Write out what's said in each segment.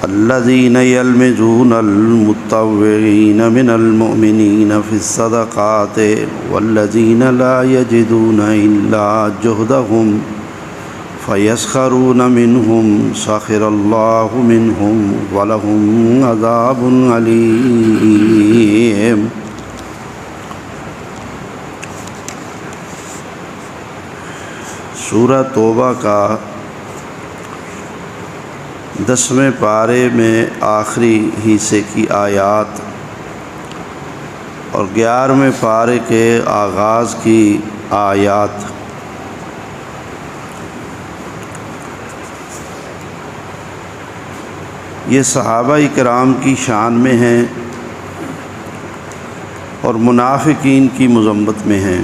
الذين يلمزون المطوعين من المؤمنين في الصدقات والذين لا يجدون إلا جهدهم فيسخرون منهم سخر الله منهم ولهم عذاب أليم۔ سورہ توبہ کا 10ویں پارے میں آخری حصے کی آیات اور 11ویں پارے کے آغاز کی آیات۔ یہ صحابہ کرام کی شان میں ہیں اور منافقین کی مذمت میں ہیں،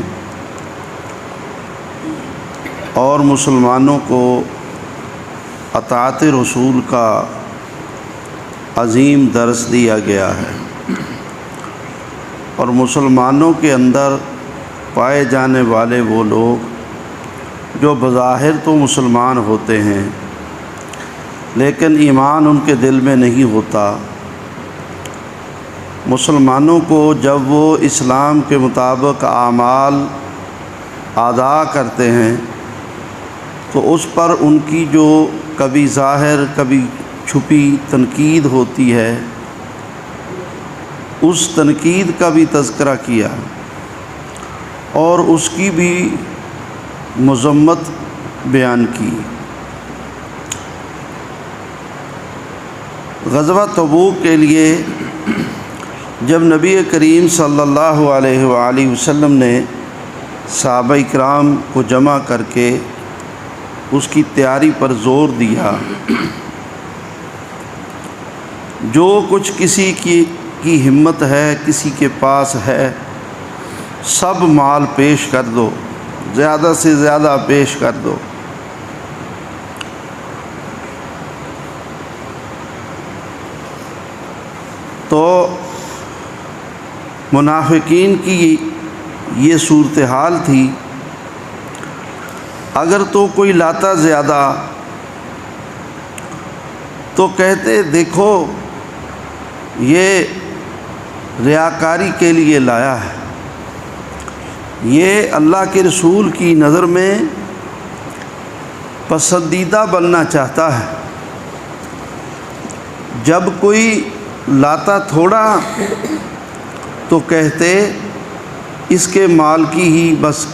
اور مسلمانوں کو اطاعت رسول کا عظیم درس دیا گیا ہے، اور مسلمانوں کے اندر پائے جانے والے وہ لوگ جو بظاہر تو مسلمان ہوتے ہیں لیکن ایمان ان کے دل میں نہیں ہوتا، مسلمانوں کو جب وہ اسلام کے مطابق اعمال ادا کرتے ہیں تو اس پر ان کی جو کبھی ظاہر کبھی چھپی تنقید ہوتی ہے، اس تنقید کا بھی تذکرہ کیا اور اس کی بھی مذمت بیان کی۔ غزوہ تبوک کے لیے جب نبی کریم صلی اللہ علیہ وآلہ وسلم نے صحابہ کرام کو جمع کر کے اس کی تیاری پر زور دیا، جو کچھ کسی کی ہمت ہے، کسی کے پاس ہے، سب مال پیش کر دو، زیادہ سے زیادہ پیش کر دو۔ تو منافقین کی یہ صورتحال تھی، اگر تو کوئی لاتا زیادہ تو کہتے دیکھو یہ ریاکاری کے لیے لایا ہے، یہ اللہ کے رسول کی نظر میں پسندیدہ بننا چاہتا ہے۔ جب کوئی لاتا تھوڑا تو کہتے اس کے مال کی ہی بس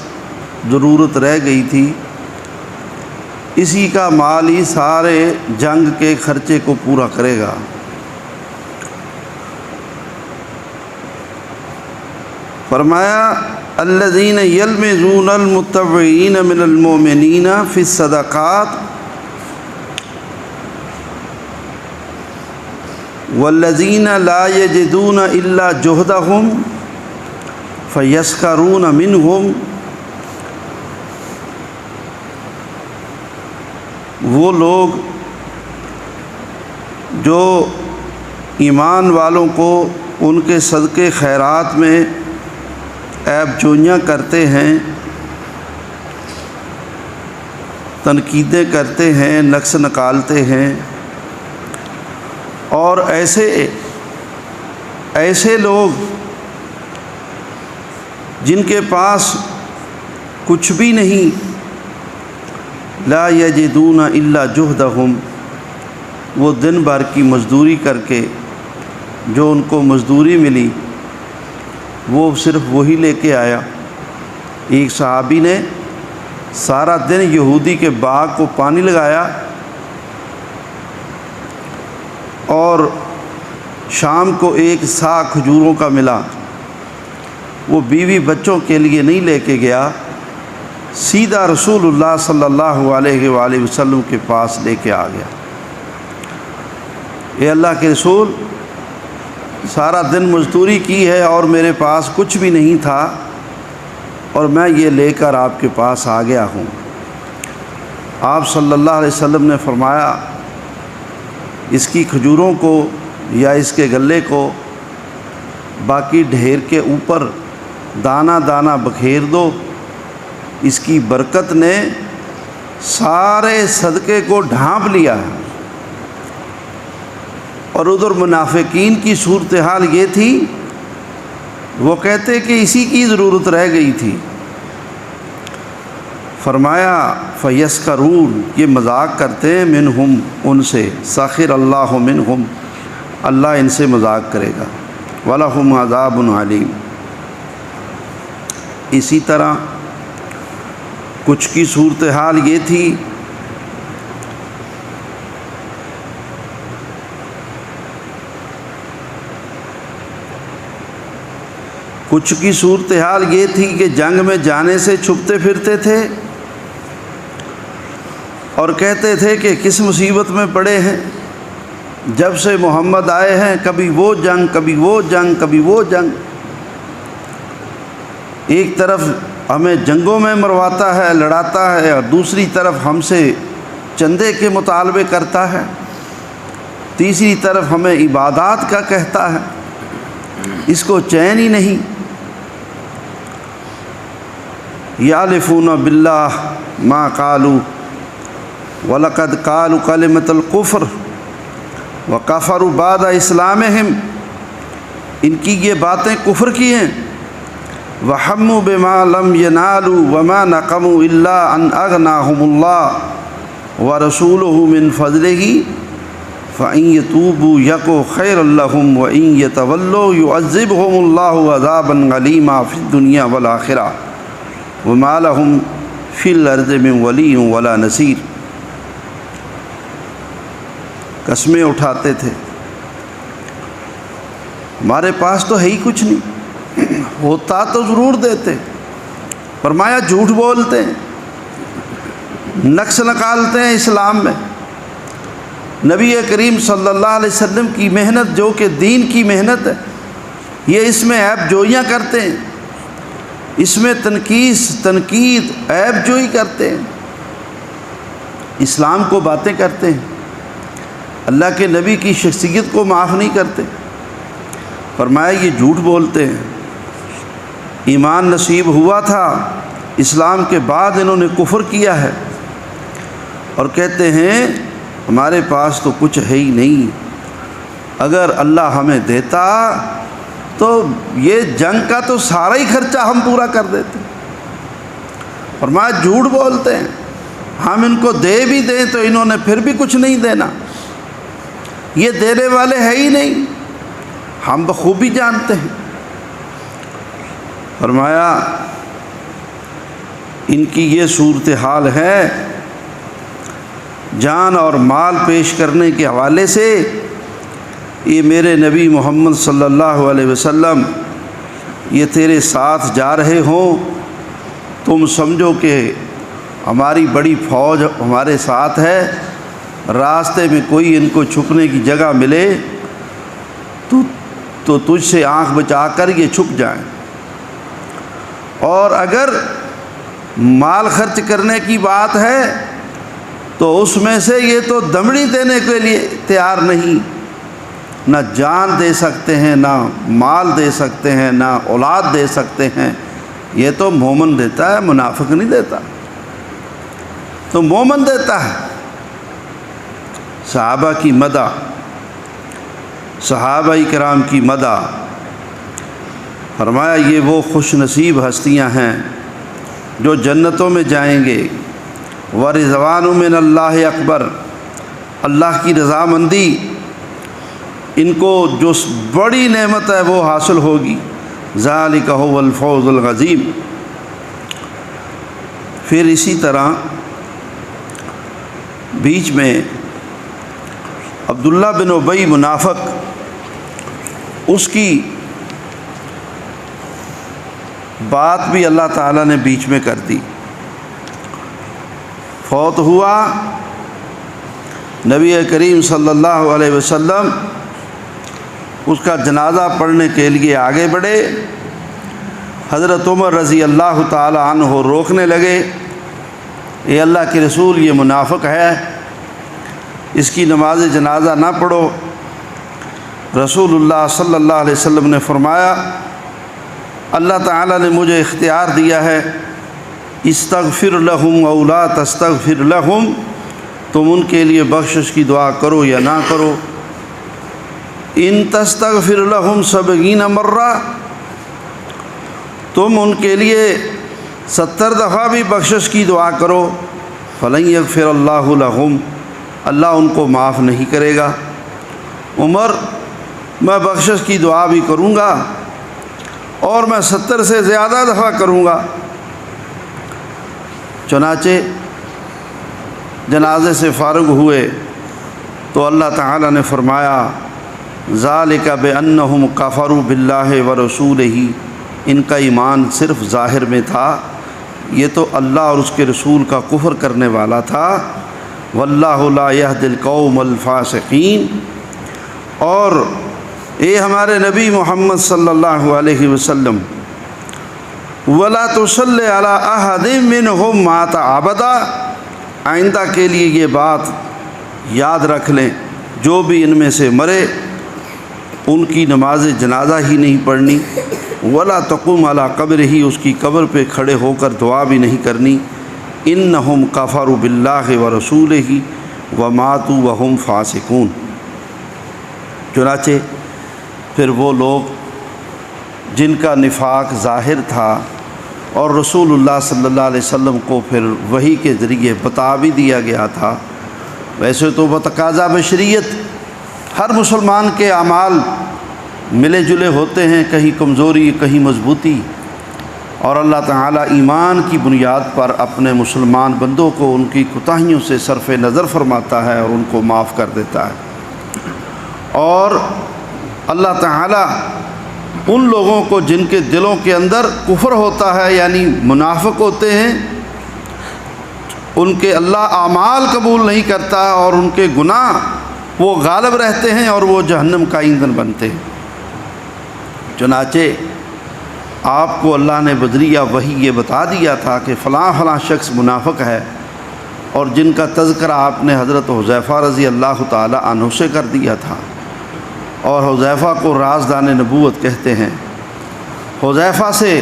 ضرورت رہ گئی تھی، اسی کا مال ہی سارے جنگ کے خرچے کو پورا کرے گا۔ فرمایا الذین یلمزون المطوعین من المؤمنین فی الصدقات والذین لا یجدون الا جہدہم فیسخرون منہم۔ وہ لوگ جو ایمان والوں کو ان کے صدقے خیرات میں عیب جوئیاں کرتے ہیں، تنقیدیں کرتے ہیں، نقص نکالتے ہیں، اور ایسے لوگ جن کے پاس کچھ بھی نہیں، لا یجدون الا جہدہم، وہ دن بھر کی مزدوری کر کے جو ان کو مزدوری ملی وہ صرف وہی لے کے آیا۔ ایک صحابی نے سارا دن یہودی کے باغ کو پانی لگایا اور شام کو ایک سا کھجوروں کا ملا، وہ بیوی بچوں کے لیے نہیں لے کے گیا، سیدھا رسول اللہ صلی اللہ علیہ وآلہ وسلم کے پاس لے کے آ گیا۔ اے اللہ کے رسول، سارا دن مزدوری کی ہے اور میرے پاس کچھ بھی نہیں تھا، اور میں یہ لے کر آپ کے پاس آ گیا ہوں۔ آپ صلی اللہ علیہ وسلم نے فرمایا اس کی کھجوروں کو یا اس کے غلے کو باقی ڈھیر کے اوپر دانہ دانہ بکھیر دو، اس کی برکت نے سارے صدقے کو ڈھانپ لیا ہے۔ اور ادھر منافقین کی صورتحال یہ تھی، وہ کہتے کہ اسی کی ضرورت رہ گئی تھی۔ فرمایا فیسکرون، یہ مذاق کرتے ہیں، منہم، ان سے، سخر اللہ منہم، اللہ ان سے مذاق کرے گا، وَلَهُمْ عَذَابٌ عَلِيمٌ۔ اسی طرح کچھ کی صورتحال یہ تھی کہ جنگ میں جانے سے چھپتے پھرتے تھے اور کہتے تھے کہ کس مصیبت میں پڑے ہیں، جب سے محمد آئے ہیں کبھی وہ جنگ، کبھی وہ جنگ، کبھی وہ جنگ۔ ایک طرف ہمیں جنگوں میں مرواتا ہے، لڑاتا ہے، اور دوسری طرف ہم سے چندے کے مطالبے کرتا ہے، تیسری طرف ہمیں عبادات کا کہتا ہے، اس کو چین ہی نہیں۔ یحلفون باللہ ما قالوا وَلَقَدْ قَالُوا كَلِمَةَ الْكُفْرِ وَكَفَرُوا بَعْدَ إِسْلَامِهِمْ، ان کی یہ باتیں کفر کی ہیں۔ وَحَمُّوا بِمَا لَمْ يَنَالُوا وَمَا نَقَمُوا إِلَّا أَنْ أَغْنَاهُمُ اللَّهُ وَرَسُولُهُ مِنْ فَضْلِهِ فَإِنْ يَتُوبُوا يَكُ خَيْرًا لَهُمْ وَإِنْ يَتَوَلَّوْا يُعَذِّبْهُمُ اللَّهُ عَذَابًا غَلِيظًا فِي الدُّنْيَا وَالْآخِرَةِ وَمَا لَهُمْ فِي الْأَرْضِ مِنْ وَلِيٍّ وَلَا نَصِيرٍ۔ قسمیں اٹھاتے تھے، ہمارے پاس تو ہے ہی کچھ نہیں، ہوتا تو ضرور دیتے۔ فرمایا جھوٹ بولتے ہیں، نقص نکالتے ہیں اسلام میں۔ نبی کریم صلی اللہ علیہ وسلم کی محنت جو کہ دین کی محنت ہے، یہ اس میں عیب جوئیاں کرتے ہیں، اس میں تنقید عیب جوئی کرتے ہیں، اسلام کو باتیں کرتے ہیں، اللہ کے نبی کی شخصیت کو معاف نہیں کرتے۔ فرمایا یہ جھوٹ بولتے ہیں، ایمان نصیب ہوا تھا، اسلام کے بعد انہوں نے کفر کیا ہے، اور کہتے ہیں ہمارے پاس تو کچھ ہے ہی نہیں، اگر اللہ ہمیں دیتا تو یہ جنگ کا تو سارا ہی خرچہ ہم پورا کر دیتے۔ فرمایا جھوٹ بولتے ہیں، ہم ان کو دے بھی دیں تو انہوں نے پھر بھی کچھ نہیں دینا، یہ دینے والے ہے ہی نہیں، ہم بخوبی جانتے ہیں۔ فرمایا ان کی یہ صورتحال ہے، جان اور مال پیش کرنے کے حوالے سے یہ میرے نبی محمد صلی اللہ علیہ وسلم یہ تیرے ساتھ جا رہے ہوں، تم سمجھو کہ ہماری بڑی فوج ہمارے ساتھ ہے، راستے میں کوئی ان کو چھپنے کی جگہ ملے تو تجھ سے آنکھ بچا کر یہ چھپ جائیں، اور اگر مال خرچ کرنے کی بات ہے تو اس میں سے یہ تو دمڑی دینے کے لیے تیار نہیں، نہ جان دے سکتے ہیں، نہ مال دے سکتے ہیں، نہ اولاد دے سکتے ہیں، یہ تو مومن دیتا ہے، منافق نہیں دیتا، تو مومن دیتا ہے۔ صحابہ کی مدح، صحابہ کرام کی مدح، فرمایا یہ وہ خوش نصیب ہستیاں ہیں جو جنتوں میں جائیں گے، ورضوان من اللہ اکبر، اللہ کی رضامندی ان کو جو بڑی نعمت ہے وہ حاصل ہوگی، ذالک هو الفوز العظیم۔ پھر اسی طرح بیچ میں عبداللہ بن ابی منافق، اس کی بات بھی اللہ تعالیٰ نے بیچ میں کر دی، فوت ہوا، نبی کریم صلی اللہ علیہ وسلم اس کا جنازہ پڑھنے کے لیے آگے بڑھے، حضرت عمر رضی اللہ تعالی عنہ روکنے لگے، اے اللہ کے رسول یہ منافق ہے، اس کی نماز جنازہ نہ پڑھو۔ رسول اللہ صلی اللہ علیہ وسلم نے فرمایا اللہ تعالیٰ نے مجھے اختیار دیا ہے، استغفر لہم او لا تستغفر لہم، تم ان کے لیے بخشش کی دعا کرو یا نہ کرو، ان تستغفر لهم 70 مرہ، تم ان کے لیے 70 دفعہ بھی بخشش کی دعا کرو، فلن یغفر اللہ لہم، اللہ ان کو معاف نہیں کرے گا۔ عمر میں بخشش کی دعا بھی کروں گا اور میں 70 سے زیادہ دفعہ کروں گا۔ چنانچہ جنازے سے فارغ ہوئے تو اللہ تعالیٰ نے فرمایا ذالک بأنہم کفروا باللہ ورسولہ، ان کا ایمان صرف ظاہر میں تھا، یہ تو اللہ اور اس کے رسول کا کفر کرنے والا تھا۔ واللہ لا یہدی القوم الفاسقین، اور اے ہمارے نبی محمد صلی اللہ علیہ وسلم، ولا تصلی علی احد منہم مات ابدا، آئندہ کے لیے یہ بات یاد رکھ لیں، جو بھی ان میں سے مرے ان کی نماز جنازہ ہی نہیں پڑھنی، ولا تقوم علی قبرہ، اس کی قبر پہ کھڑے ہو کر دعا بھی نہیں کرنی، انہم کفروا باللہ ورسولہ وماتوا وہم فاسقون۔ چنانچہ پھر وہ لوگ جن کا نفاق ظاہر تھا اور رسول اللہ صلی اللہ علیہ وسلم کو پھر وحی کے ذریعے بتا بھی دیا گیا تھا، ویسے تو بتقاضا بشریت ہر مسلمان کے اعمال ملے جلے ہوتے ہیں، کہیں کمزوری کہیں مضبوطی، اور اللہ تعالیٰ ایمان کی بنیاد پر اپنے مسلمان بندوں کو ان کی کوتاہیوں سے صرف نظر فرماتا ہے اور ان کو معاف کر دیتا ہے۔ اور اللہ تعالیٰ ان لوگوں کو جن کے دلوں کے اندر کفر ہوتا ہے، یعنی منافق ہوتے ہیں، ان کے اللہ اعمال قبول نہیں کرتا اور ان کے گناہ وہ غالب رہتے ہیں اور وہ جہنم کا ایندھن بنتے ہیں۔ چنانچہ آپ کو اللہ نے بذریعہ وحی یہ بتا دیا تھا کہ فلاں فلاں شخص منافق ہے، اور جن کا تذکرہ آپ نے حضرت حذیفہ رضی اللہ تعالی عنہ سے کر دیا تھا، اور حذیفہ کو رازدان نبوت کہتے ہیں۔ حذیفہ سے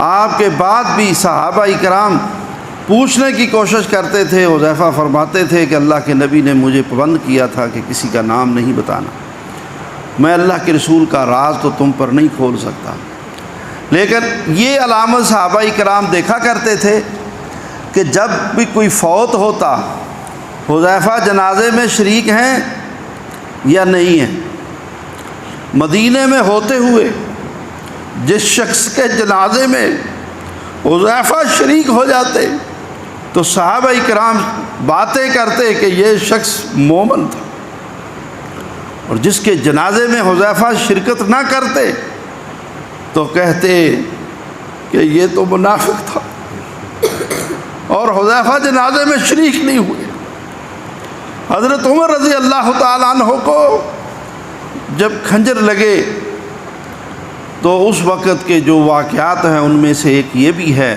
آپ کے بعد بھی صحابہ کرام پوچھنے کی کوشش کرتے تھے، حذیفہ فرماتے تھے کہ اللہ کے نبی نے مجھے پابند کیا تھا کہ کسی کا نام نہیں بتانا، میں اللہ کے رسول کا راز تو تم پر نہیں کھول سکتا۔ لیکن یہ علامت صحابہ کرام دیکھا کرتے تھے کہ جب بھی کوئی فوت ہوتا، حذیفہ جنازے میں شریک ہیں یا نہیں ہیں۔ مدینے میں ہوتے ہوئے جس شخص کے جنازے میں حذیفہ شریک ہو جاتے تو صحابہ کرام باتیں کرتے کہ یہ شخص مومن تھا، اور جس کے جنازے میں حذیفہ شرکت نہ کرتے تو کہتے کہ یہ تو منافق تھا، اور حذیفہ جنازے میں شریک نہیں ہوئے۔ حضرت عمر رضی اللہ تعالیٰ عنہ کو جب کھنجر لگے تو اس وقت کے جو واقعات ہیں ان میں سے ایک یہ بھی ہے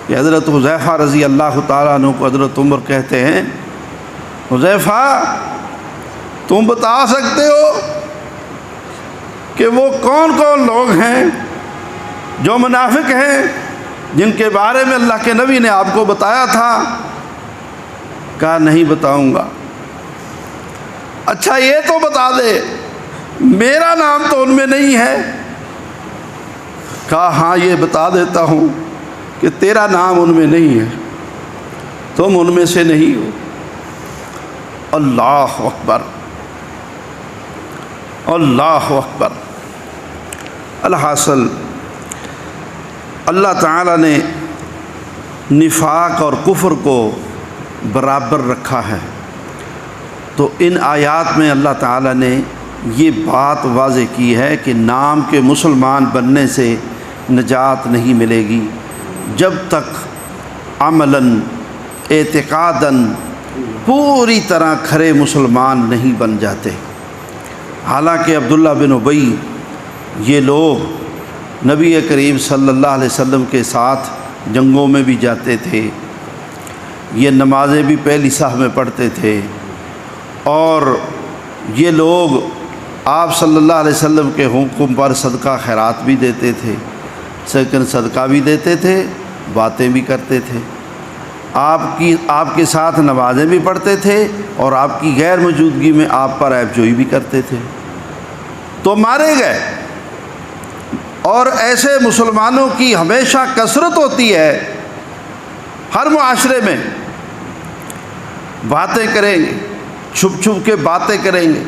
کہ حضرت حذیفہ رضی اللہ تعالیٰ عنہ کو حضرت عمر کہتے ہیں، حذیفہ تم بتا سکتے ہو کہ وہ کون کون لوگ ہیں جو منافق ہیں جن کے بارے میں اللہ کے نبی نے آپ کو بتایا تھا؟ کہا نہیں بتاؤں گا۔ اچھا یہ تو بتا دے میرا نام تو ان میں نہیں ہے۔ کہا ہاں یہ بتا دیتا ہوں کہ تیرا نام ان میں نہیں ہے، تم ان میں سے نہیں ہو۔ اللہ اکبر، اللہ اکبر۔ الحاصل اللہ تعالیٰ نے نفاق اور کفر کو برابر رکھا ہے، تو ان آیات میں اللہ تعالیٰ نے یہ بات واضح کی ہے کہ نام کے مسلمان بننے سے نجات نہیں ملے گی جب تک عملاً اعتقاداً پوری طرح کھرے مسلمان نہیں بن جاتے۔ حالانکہ عبداللہ بن ابی یہ لوگ نبی کریم صلی اللہ علیہ وسلم کے ساتھ جنگوں میں بھی جاتے تھے، یہ نمازیں بھی پہلی صف میں پڑھتے تھے، اور یہ لوگ آپ صلی اللہ علیہ وسلم کے حکم پر صدقہ خیرات بھی دیتے تھے، صدقہ بھی دیتے تھے، باتیں بھی کرتے تھے۔ آپ کے ساتھ نمازیں بھی پڑھتے تھے اور آپ کی غیر موجودگی میں آپ پر عیب جوئی بھی کرتے تھے، تو مارے گئے۔ اور ایسے مسلمانوں کی ہمیشہ کثرت ہوتی ہے، ہر معاشرے میں باتیں کریں گے، چھپ چھپ کے باتیں کریں گے،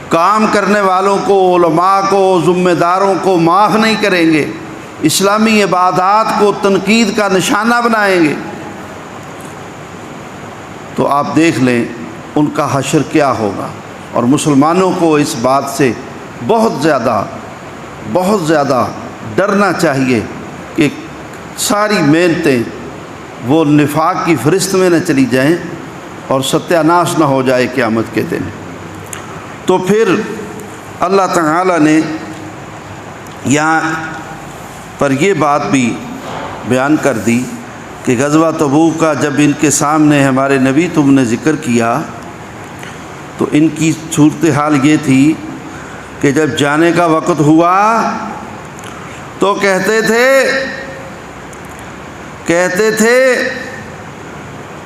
کام کرنے والوں کو، علماء کو، ذمہ داروں کو معاف نہیں کریں گے، اسلامی عبادات کو تنقید کا نشانہ بنائیں گے۔ تو آپ دیکھ لیں ان کا حشر کیا ہوگا۔ اور مسلمانوں کو اس بات سے بہت زیادہ ڈرنا چاہیے کہ ساری محنتیں وہ نفاق کی فہرست میں نہ چلی جائیں اور ستیہ ناش نہ ہو جائے قیامت کے دن۔ تو پھر اللہ تعالیٰ نے یہاں پر یہ بات بھی بیان کر دی کہ غزوہ تبوک کا جب ان کے سامنے ہمارے نبی تم نے ذکر کیا تو ان کی صورتحال یہ تھی کہ جب جانے کا وقت ہوا تو کہتے تھے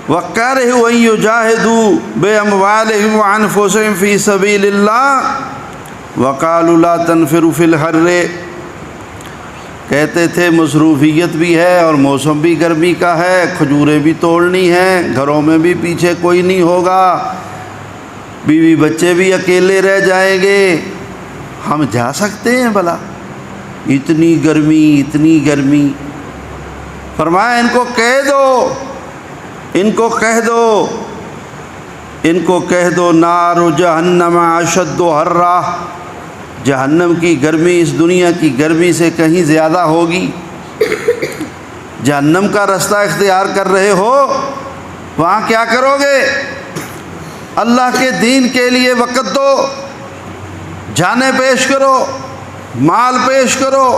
وَقَارِهُ أَن يُجَاهِدُوا بِأَمْوَالِهِمْ وَأَنفُسِهِمْ فِي سَبِيلِ اللَّهِ وَقَالُوا لَا تَنْفِرُوا فِي الْحَرِّ۔ کہتے تھے مصروفیت بھی ہے اور موسم بھی گرمی کا ہے، کھجوریں بھی توڑنی ہیں، گھروں میں بھی پیچھے کوئی نہیں ہوگا، بیوی بچے بھی اکیلے رہ جائیں گے، ہم جا سکتے ہیں بھلا؟ اتنی گرمی۔ فرمایا ان کو کہہ دو نار جہنم اشد حرا، جہنم کی گرمی اس دنیا کی گرمی سے کہیں زیادہ ہوگی۔ جہنم کا رستہ اختیار کر رہے ہو، وہاں کیا کرو گے؟ اللہ کے دین کے لیے وقت دو، جانیں پیش کرو، مال پیش کرو،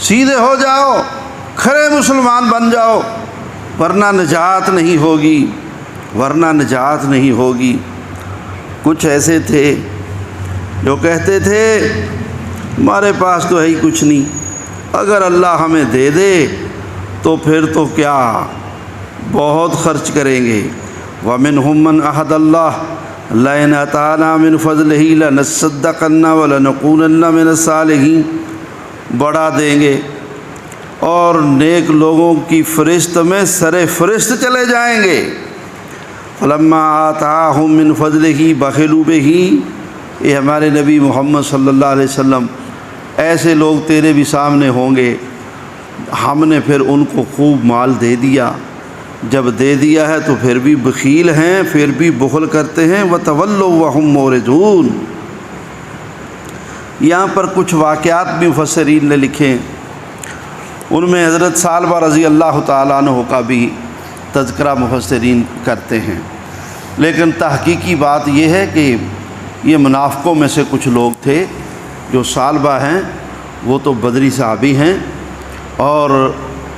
سیدھے ہو جاؤ، کھرے مسلمان بن جاؤ، ورنہ نجات نہیں ہوگی۔ کچھ ایسے تھے جو کہتے تھے ہمارے پاس تو ہے ہی کچھ نہیں، اگر اللہ ہمیں دے دے تو پھر تو کیا بہت خرچ کریں گے۔ وَمِنْهُمْ مَنْ أَحَدَ اللَّهُ لَئِنْ آتَانَا مِنْ فَضْلِهِ لَنَصَّدَّقَنَّ وَلَنَكُونَنَّ مِنَ الصَّالِحِينَ، بڑھا دیں گے اور نیک لوگوں کی فہرست میں سر فہرست چلے جائیں گے۔ فَلَمَّا آتَاهُم مِّن فَضْلِهِ بَخِلُوا بِهِ، یہ ہمارے نبی محمد صلی اللہ علیہ وسلم، ایسے لوگ تیرے بھی سامنے ہوں گے، ہم نے پھر ان کو خوب مال دے دیا، جب دے دیا ہے تو پھر بھی بخیل ہیں، پھر بھی بخل کرتے ہیں۔ وَتَوَلَّوْا وَهُمْ مُعْرِضُونَ۔ یہاں پر کچھ واقعات بھی مفسرین نے لکھے، ان میں حضرت ثعلبہ رضی اللہ تعالیٰ عنہ کا بھی تذکرہ مفسرین کرتے ہیں، لیکن تحقیقی بات یہ ہے کہ یہ منافقوں میں سے کچھ لوگ تھے۔ جو ثعلبہ ہیں وہ تو بدری صحابی ہیں اور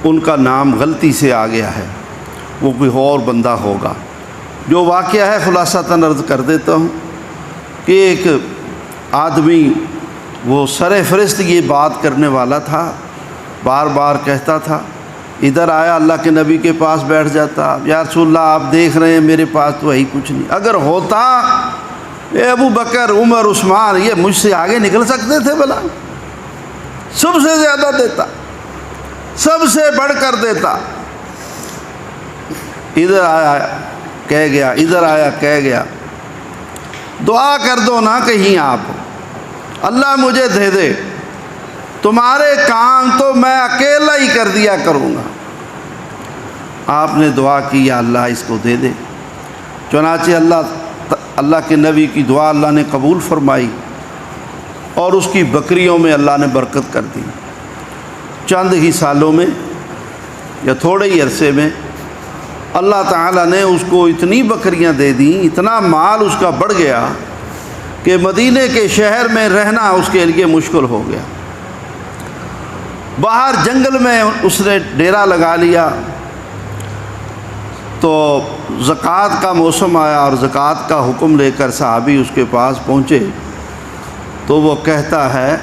ان کا نام غلطی سے آ گیا ہے، وہ کوئی اور بندہ ہوگا۔ جو واقعہ ہے خلاصتاً عرض کر دیتا ہوں کہ ایک آدمی وہ سر فہرست یہ بات کرنے والا تھا، بار بار کہتا تھا، ادھر آیا اللہ کے نبی کے پاس بیٹھ جاتا، یا رسول اللہ آپ دیکھ رہے ہیں میرے پاس تو وہی کچھ نہیں، اگر ہوتا اے ابو بکر عمر عثمان یہ مجھ سے آگے نکل سکتے تھے بھلا، سب سے زیادہ دیتا، سب سے بڑھ کر دیتا، ادھر آیا کہہ گیا دعا کر دو نا کہیں آپ، اللہ مجھے دے دے، تمہارے کام تو میں اکیلا ہی کر دیا کروں گا۔ آپ نے دعا کی یا اللہ اس کو دے دے، چنانچہ اللہ کے نبی کی دعا اللہ نے قبول فرمائی اور اس کی بکریوں میں اللہ نے برکت کر دی۔ چند ہی سالوں میں یا تھوڑے ہی عرصے میں اللہ تعالیٰ نے اس کو اتنی بکریاں دے دیں، اتنا مال اس کا بڑھ گیا کہ مدینے کے شہر میں رہنا اس کے لیے مشکل ہو گیا۔ باہر جنگل میں اس نے ڈیرا لگا لیا، تو زکوٰۃ کا موسم آیا اور زکوٰۃ کا حکم لے کر صحابی اس کے پاس پہنچے، تو وہ کہتا ہے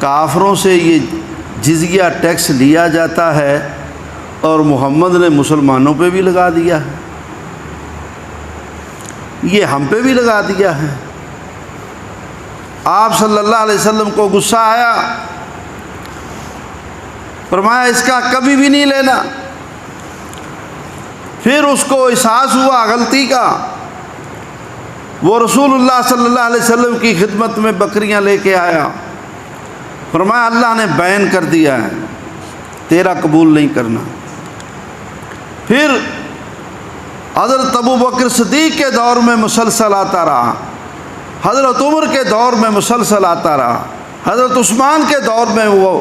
کافروں سے یہ جزیہ ٹیکس لیا جاتا ہے اور محمد نے مسلمانوں پہ بھی لگا دیا ہے، یہ ہم پہ بھی لگا دیا ہے۔ آپ صلی اللہ علیہ وسلم کو غصہ آیا، فرمایا اس کا کبھی بھی نہیں لینا۔ پھر اس کو احساس ہوا غلطی کا، وہ رسول اللہ صلی اللہ علیہ وسلم کی خدمت میں بکریاں لے کے آیا، فرمایا اللہ نے بین کر دیا ہے، تیرا قبول نہیں کرنا۔ پھر حضرت ابو بکر صدیق کے دور میں مسلسل آتا رہا، حضرت عمر کے دور میں مسلسل آتا رہا، حضرت عثمان کے دور میں وہ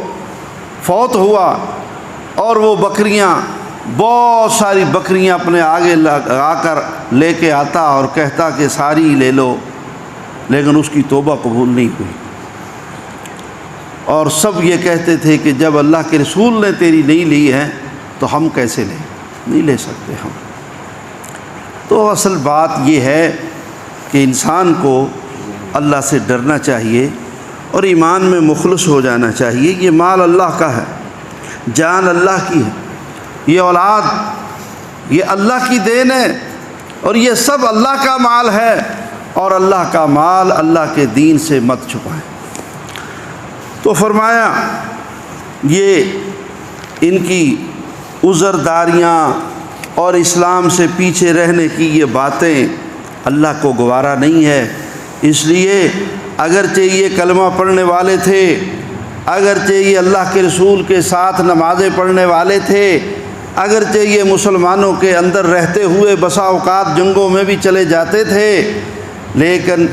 فوت ہوا، اور وہ بکریاں، بہت ساری بکریاں اپنے آگے لگا کر لے کے آتا اور کہتا کہ ساری لے لو، لیکن اس کی توبہ قبول نہیں ہوئی۔ اور سب یہ کہتے تھے کہ جب اللہ کے رسول نے تیری نہیں لی ہے تو ہم کیسے لیں، نہیں لے سکتے ہم۔ تو اصل بات یہ ہے کہ انسان کو اللہ سے ڈرنا چاہیے اور ایمان میں مخلص ہو جانا چاہیے۔ یہ مال اللہ کا ہے، جان اللہ کی ہے، یہ اولاد یہ اللہ کی دین ہے، اور یہ سب اللہ کا مال ہے، اور اللہ کا مال اللہ کے دین سے مت چھپائیں۔ تو فرمایا یہ ان کی عذرداریاں اور اسلام سے پیچھے رہنے کی یہ باتیں اللہ کو گوارا نہیں ہے، اس لیے اگرچہ یہ کلمہ پڑھنے والے تھے، اگرچہ یہ اللہ کے رسول کے ساتھ نمازیں پڑھنے والے تھے، اگرچہ یہ مسلمانوں کے اندر رہتے ہوئے بسا اوقات جنگوں میں بھی چلے جاتے تھے، لیکن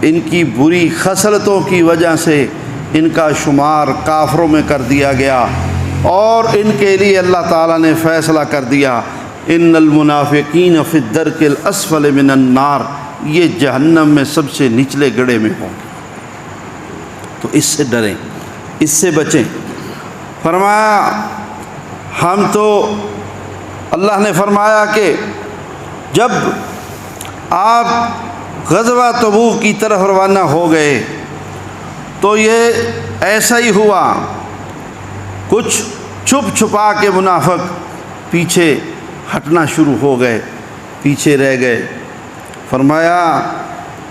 ان کی بری خصلتوں کی وجہ سے ان کا شمار کافروں میں کر دیا گیا، اور ان کے لیے اللہ تعالیٰ نے فیصلہ کر دیا ان المنافقین فی الدرک الاسفل من النار، یہ جہنم میں سب سے نچلے گڑھے میں ہوں گے۔ تو اس سے ڈریں، اس سے بچیں۔ فرمایا ہم تو، اللہ نے فرمایا کہ جب آپ غزوہ تبوک کی طرف روانہ ہو گئے تو یہ ایسا ہی ہوا، کچھ چھپ چھپا کے منافق پیچھے ہٹنا شروع ہو گئے، پیچھے رہ گئے۔ فرمایا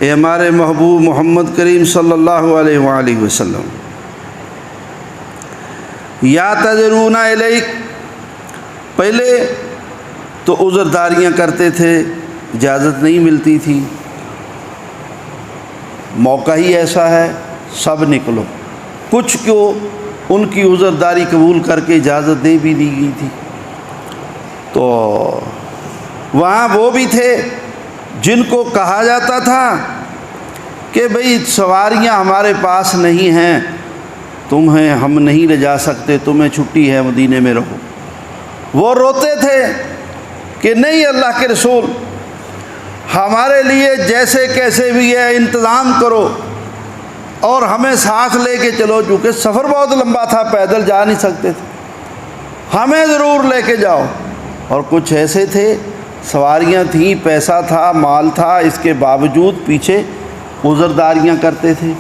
اے ہمارے محبوب محمد کریم صلی اللہ علیہ وآلہ وسلم، یا تذرون الیک، پہلے تو عذرداریاں کرتے تھے، اجازت نہیں ملتی تھی، موقع ہی ایسا ہے سب نکلو، کچھ کو ان کی عذرداری قبول کر کے اجازت دے بھی دی گئی تھی۔ تو وہاں وہ بھی تھے جن کو کہا جاتا تھا کہ بھئی سواریاں ہمارے پاس نہیں ہیں، تمہیں ہم نہیں لے جا سکتے، تمہیں چھٹی ہے، مدینے میں رہو۔ وہ روتے تھے کہ نہیں اللہ کے رسول، ہمارے لیے جیسے کیسے بھی ہے انتظام کرو اور ہمیں ساتھ لے کے چلو، چونکہ سفر بہت لمبا تھا، پیدل جا نہیں سکتے تھے، ہمیں ضرور لے کے جاؤ۔ اور کچھ ایسے تھے، سواریاں تھیں، پیسہ تھا، مال تھا، اس کے باوجود پیچھے عذرداریاں کرتے تھے،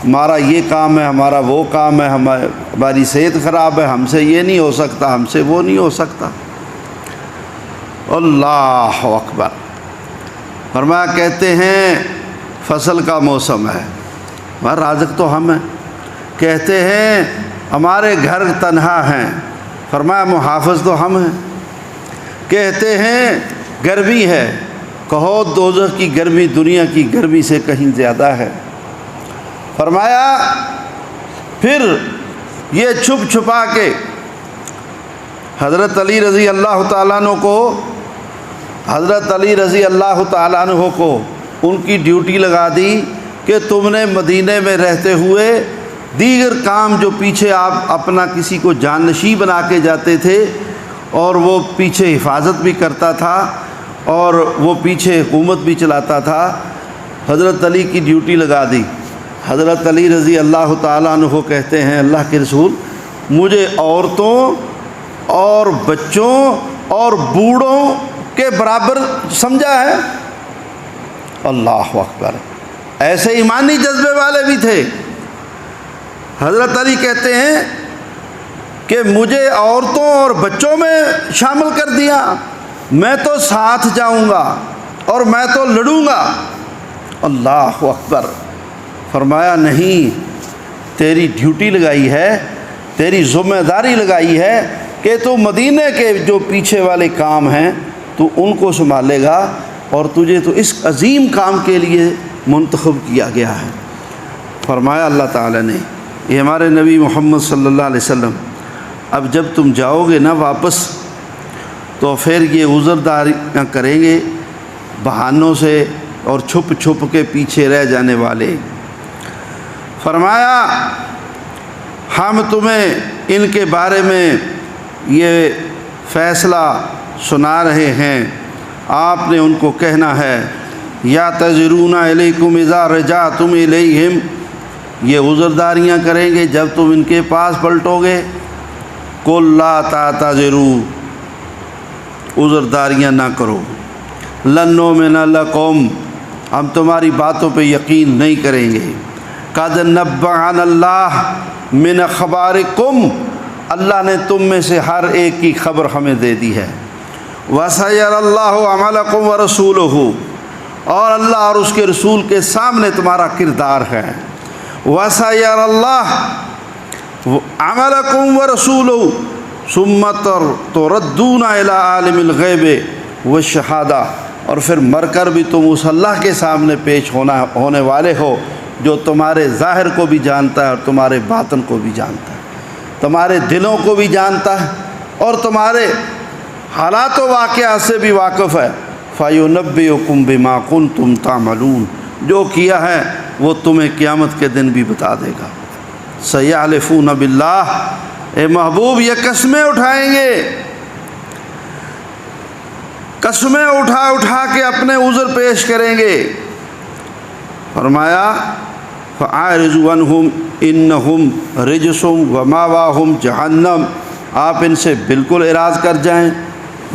ہمارا یہ کام ہے، ہمارا وہ کام ہے، ہماری صحت خراب ہے، ہم سے یہ نہیں ہو سکتا، ہم سے وہ نہیں ہو سکتا۔ اللہ اکبر۔ فرمایا کہتے ہیں فصل کا موسم ہے، ہمارا رازق تو ہم ہیں، کہتے ہیں ہمارے گھر تنہا ہیں، فرمایا محافظ تو ہم ہیں، کہتے ہیں گرمی ہے، کہو دوزخ کی گرمی دنیا کی گرمی سے کہیں زیادہ ہے۔ فرمایا پھر یہ چھپ چھپا کے حضرت علی رضی اللہ تعالیٰ عنہ کو، حضرت علی رضی اللہ تعالیٰ عنہ کو ان کی ڈیوٹی لگا دی کہ تم نے مدینے میں رہتے ہوئے دیگر کام جو پیچھے آپ اپنا کسی کو جانشین بنا کے جاتے تھے، اور وہ پیچھے حفاظت بھی کرتا تھا اور وہ پیچھے حکومت بھی چلاتا تھا، حضرت علی کی ڈیوٹی لگا دی۔ حضرت علی رضی اللہ تعالیٰ عنہ کہتے ہیں اللہ کے رسول، مجھے عورتوں اور بچوں اور بوڑھوں کے برابر سمجھا ہے۔ اللہ اکبر، ایسے ایمانی جذبے والے بھی تھے۔ حضرت علی کہتے ہیں کہ مجھے عورتوں اور بچوں میں شامل کر دیا، میں تو ساتھ جاؤں گا اور میں تو لڑوں گا۔ اللہ اکبر۔ فرمایا نہیں، تیری ڈیوٹی لگائی ہے، تیری ذمہ داری لگائی ہے کہ تو مدینے کے جو پیچھے والے کام ہیں تو ان کو سنبھالے گا، اور تجھے تو اس عظیم کام کے لیے منتخب کیا گیا ہے۔ فرمایا اللہ تعالیٰ نے، یہ ہمارے نبی محمد صلی اللہ علیہ وسلم، اب جب تم جاؤ گے نا واپس تو پھر یہ عذرداریاں کریں گے بہانوں سے اور چھپ چھپ کے پیچھے رہ جانے والے۔ فرمایا ہم تمہیں ان کے بارے میں یہ فیصلہ سنا رہے ہیں، آپ نے ان کو کہنا ہے یا تجرون علیکم اذا رجعتم الیہم، یہ عذرداریاں کریں گے جب تم ان کے پاس پلٹو گے۔ قل لا تعتذروا، عذرداریاں نہ کرو، لن نؤمن لکم، ہم تمہاری باتوں پہ یقین نہیں کریں گے۔ قد نبأنا اللہ من اخبارکم، اللہ نے تم میں سے ہر ایک کی خبر ہمیں دے دی ہے۔ وَسَيَرَى اللَّهُ عَمَلَكُمْ وَرَسُولُهُ، اور اللہ اور اس کے رسول کے سامنے تمہارا کردار ہے۔ وَسَيَرَى اللَّهُ عَمَلَكُمْ وَرَسُولُهُ ثُمَّ تُرَدُّونَ إِلَىٰ عَالِمِ الْغَيْبِ وَالشَّهَادَةِ، اور پھر مر کر بھی تم اس اللہ کے سامنے پیش ہونے والے ہو جو تمہارے ظاہر کو بھی جانتا ہے اور تمہارے باطن کو بھی جانتا ہے، تمہارے دلوں کو بھی جانتا ہے اور تمہارے حالات و واقعات سے بھی واقف ہے۔ فَيُنَبِّئُكُم بِمَا كُنتُمْ تَعْمَلُونَ، جو کیا ہے وہ تمہیں قیامت کے دن بھی بتا دے گا۔ سَيَحْلِفُونَ بِاللَّهِ، اے محبوب یہ قسمیں اٹھائیں گے، قسمیں اٹھا اٹھا کے اپنے عذر پیش کریں گے۔ فرمایا فَأَعْرِضُوا عَنْهُمْ إِنَّهُمْ رِجْسٌ وَمَأْوَاهُمْ جَهَنَّمُ، آپ ان سے بالکل اعراض کر جائیں،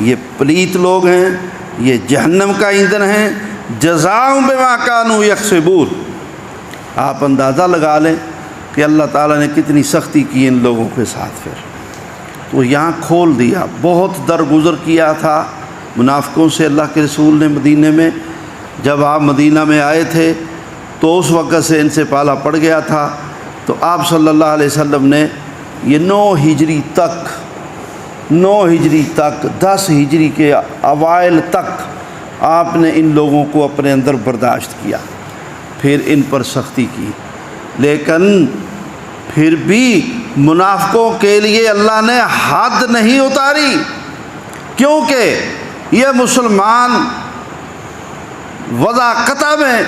یہ پلیت لوگ ہیں، یہ جہنم کا ایندھن ہیں۔ جزاؤں بما كانوا يكسبون، آپ اندازہ لگا لیں کہ اللہ تعالیٰ نے کتنی سختی کی ان لوگوں کے ساتھ۔ پھر تو یہاں کھول دیا، بہت درگزر کیا تھا منافقوں سے اللہ کے رسول نے مدینے میں۔ جب آپ مدینہ میں آئے تھے تو اس وقت سے ان سے پالا پڑ گیا تھا، تو آپ صلی اللہ علیہ وسلم نے یہ 9 ہجری تک 10 ہجری کے اوائل تک آپ نے ان لوگوں کو اپنے اندر برداشت کیا، پھر ان پر سختی کی، لیکن پھر بھی منافقوں کے لیے اللہ نے حد نہیں اتاری، کیونکہ یہ مسلمان وضاقتہ میں،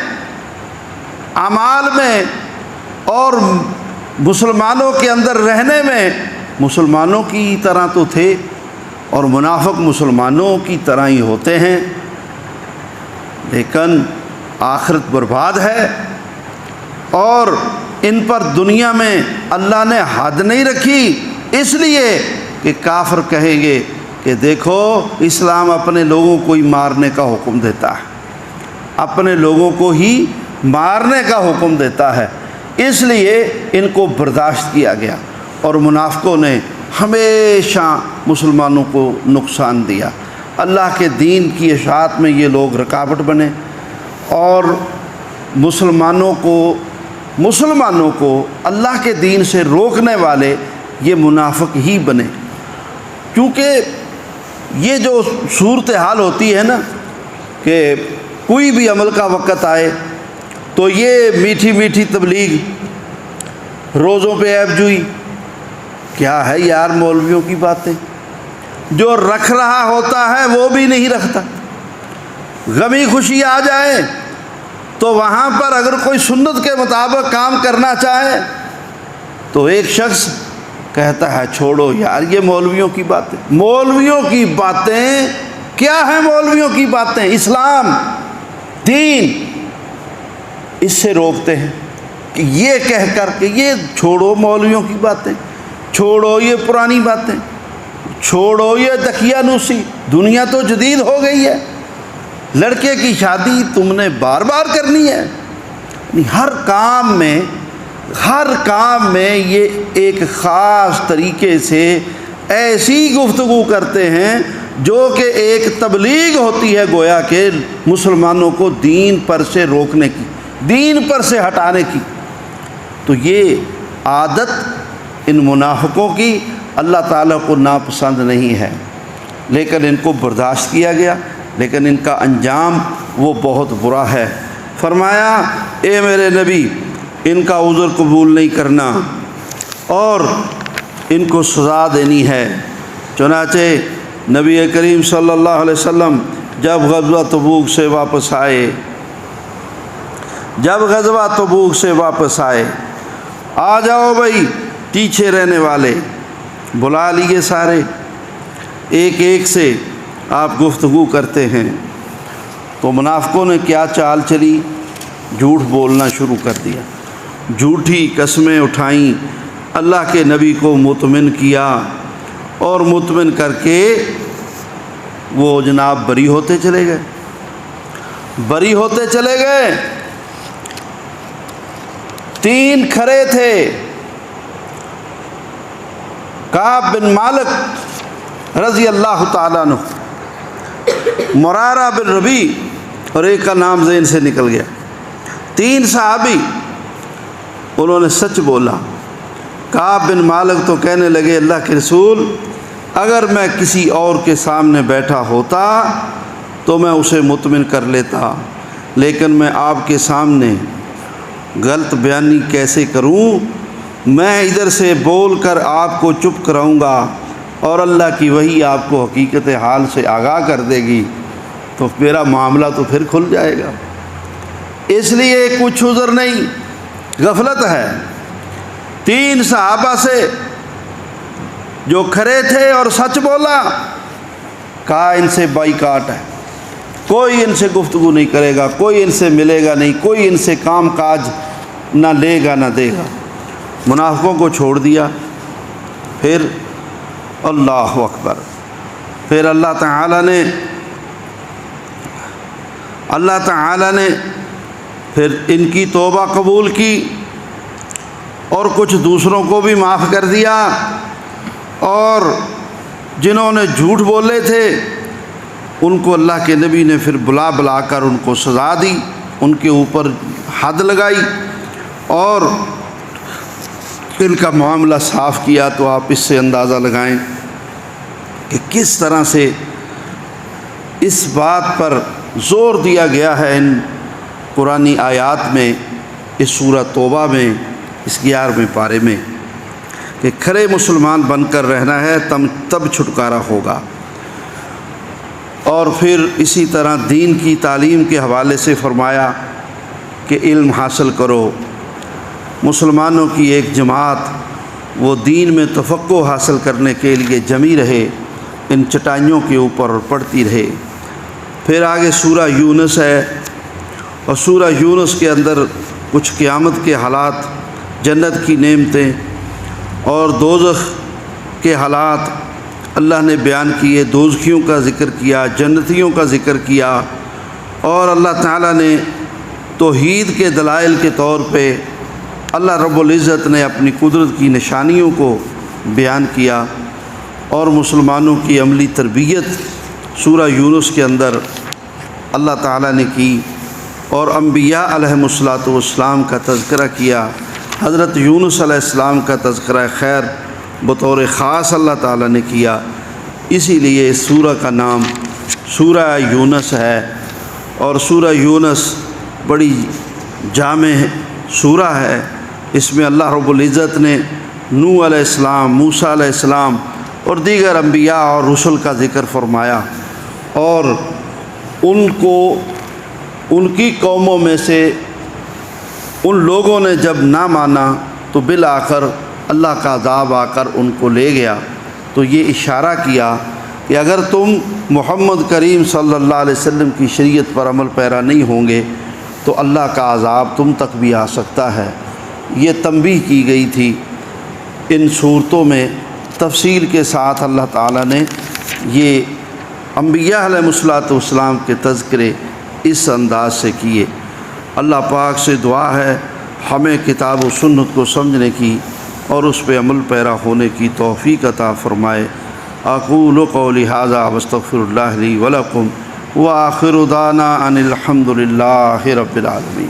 اعمال میں اور مسلمانوں کے اندر رہنے میں مسلمانوں کی طرح تو تھے، اور منافق مسلمانوں کی طرح ہی ہوتے ہیں، لیکن آخرت برباد ہے، اور ان پر دنیا میں اللہ نے حد نہیں رکھی، اس لیے کہ کافر کہیں گے کہ دیکھو اسلام اپنے لوگوں کو ہی مارنے کا حکم دیتا ہے، اپنے لوگوں کو ہی مارنے کا حکم دیتا ہے، اس لیے ان کو برداشت کیا گیا، اور منافقوں نے ہمیشہ مسلمانوں کو نقصان دیا۔ اللہ کے دین کی اشاعت میں یہ لوگ رکاوٹ بنے، اور مسلمانوں کو اللہ کے دین سے روکنے والے یہ منافق ہی بنے، کیونکہ یہ جو صورتحال ہوتی ہے نا کہ کوئی بھی عمل کا وقت آئے تو یہ میٹھی میٹھی تبلیغ، روزوں پہ عیب جوئی، کیا ہے یار مولویوں کی باتیں، جو رکھ رہا ہوتا ہے وہ بھی نہیں رکھتا۔ غمی خوشی آ جائے تو وہاں پر اگر کوئی سنت کے مطابق کام کرنا چاہے تو ایک شخص کہتا ہے چھوڑو یار یہ مولویوں کی باتیں۔ مولویوں کی باتیں کیا ہیں؟ مولویوں کی باتیں اسلام دین، اس سے روکتے ہیں کہ یہ کہہ کر کہ یہ چھوڑو مولویوں کی باتیں، چھوڑو یہ پرانی باتیں، چھوڑو یہ دقیانوسی، دنیا تو جدید ہو گئی ہے، لڑکے کی شادی تم نے بار بار کرنی ہے، ہر کام میں ہر کام میں یہ ایک خاص طریقے سے ایسی گفتگو کرتے ہیں جو کہ ایک تبلیغ ہوتی ہے، گویا کہ مسلمانوں کو دین پر سے روکنے کی، دین پر سے ہٹانے کی۔ تو یہ عادت ان منافقوں کی اللہ تعالیٰ کو ناپسند نہیں ہے، لیکن ان کو برداشت کیا گیا، لیکن ان کا انجام وہ بہت برا ہے۔ فرمایا اے میرے نبی ان کا عذر قبول نہیں کرنا اور ان کو سزا دینی ہے۔ چنانچہ نبی کریم صلی اللہ علیہ وسلم جب غزوہ تبوک سے واپس آئے، آ جاؤ بھائی پیچھے رہنے والے، بلا لیے سارے، ایک ایک سے آپ گفتگو کرتے ہیں۔ تو منافقوں نے کیا چال چلی، جھوٹ بولنا شروع کر دیا، جھوٹی قسمیں اٹھائیں، اللہ کے نبی کو مطمئن کیا اور مطمئن کر کے وہ جناب بری ہوتے چلے گئے۔ 3 کھڑے تھے، کعب بن مالک رضی اللہ تعالیٰ عنہ، مرارہ بن ربیع اور ایک کا نام ذہن سے نکل گیا، 3 صحابی، انہوں نے سچ بولا۔ کعب بن مالک تو کہنے لگے اللہ کے رسول اگر میں کسی اور کے سامنے بیٹھا ہوتا تو میں اسے مطمئن کر لیتا، لیکن میں آپ کے سامنے غلط بیانی کیسے کروں؟ میں ادھر سے بول کر آپ کو چپ کراؤں گا اور اللہ کی وحی آپ کو حقیقت حال سے آگاہ کر دے گی، تو میرا معاملہ تو پھر کھل جائے گا۔ اس لیے کچھ عذر نہیں، غفلت ہے۔ 3 صحابہ سے جو کھڑے تھے اور سچ بولا، کہا ان سے بائیکاٹ ہے، کوئی ان سے گفتگو نہیں کرے گا، کوئی ان سے ملے گا نہیں، کوئی ان سے کام کاج نہ لے گا نہ دے گا۔ منافقوں کو چھوڑ دیا۔ پھر اللہ اکبر، پھر اللہ تعالیٰ نے پھر ان کی توبہ قبول کی اور کچھ دوسروں کو بھی معاف کر دیا، اور جنہوں نے جھوٹ بولے تھے ان کو اللہ کے نبی نے پھر بلا کر ان کو سزا دی، ان کے اوپر حد لگائی اور ان کا معاملہ صاف کیا۔ تو آپ اس سے اندازہ لگائیں کہ کس طرح سے اس بات پر زور دیا گیا ہے ان قرآنی آیات میں، اس سورہ توبہ میں، اس 11ویں پارے میں، کہ کھرے مسلمان بن کر رہنا ہے تب چھٹکارا ہوگا۔ اور پھر اسی طرح دین کی تعلیم کے حوالے سے فرمایا کہ علم حاصل کرو۔ مسلمانوں کی ایک جماعت وہ دین میں تفقہ حاصل کرنے کے لیے جمی رہے، ان چٹائیوں کے اوپر پڑھتی رہے۔ پھر آگے سورہ یونس ہے، اور سورہ یونس کے اندر کچھ قیامت کے حالات، جنت کی نعمتیں اور دوزخ کے حالات اللہ نے بیان کیے، دوزخیوں کا ذکر کیا، جنتیوں کا ذکر کیا، اور اللہ تعالیٰ نے توحید کے دلائل کے طور پہ اللہ رب العزت نے اپنی قدرت کی نشانیوں کو بیان کیا، اور مسلمانوں کی عملی تربیت سورہ یونس کے اندر اللہ تعالیٰ نے کی، اور انبیاء علیہم السلام کا تذکرہ کیا۔ حضرت یونس علیہ السلام کا تذکرہ خیر بطور خاص اللہ تعالیٰ نے کیا، اسی لیے اس سورہ کا نام سورہ یونس ہے۔ اور سورہ یونس بڑی جامع سورہ ہے، اس میں اللہ رب العزت نے نوح علیہ السلام، موسیٰ علیہ السلام اور دیگر انبیاء اور رسل کا ذکر فرمایا، اور ان کی قوموں میں سے ان لوگوں نے جب نہ مانا تو بالآخر اللہ کا عذاب آ کر ان کو لے گیا۔ تو یہ اشارہ کیا کہ اگر تم محمد کریم صلی اللہ علیہ وسلم کی شریعت پر عمل پیرا نہیں ہوں گے تو اللہ کا عذاب تم تک بھی آ سکتا ہے۔ یہ تنبیہ کی گئی تھی۔ ان صورتوں میں تفصیل کے ساتھ اللہ تعالیٰ نے یہ انبیاء علیہ السلام کے تذکرے اس انداز سے کیے۔ اللہ پاک سے دعا ہے ہمیں کتاب و سنت کو سمجھنے کی اور اس پہ عمل پیرا ہونے کی توفیق عطا فرمائے۔ اقول قولی ھذا واستغفر اللہ لی ولکم وآخر دعوانا ان الحمد للہ رب العالمین۔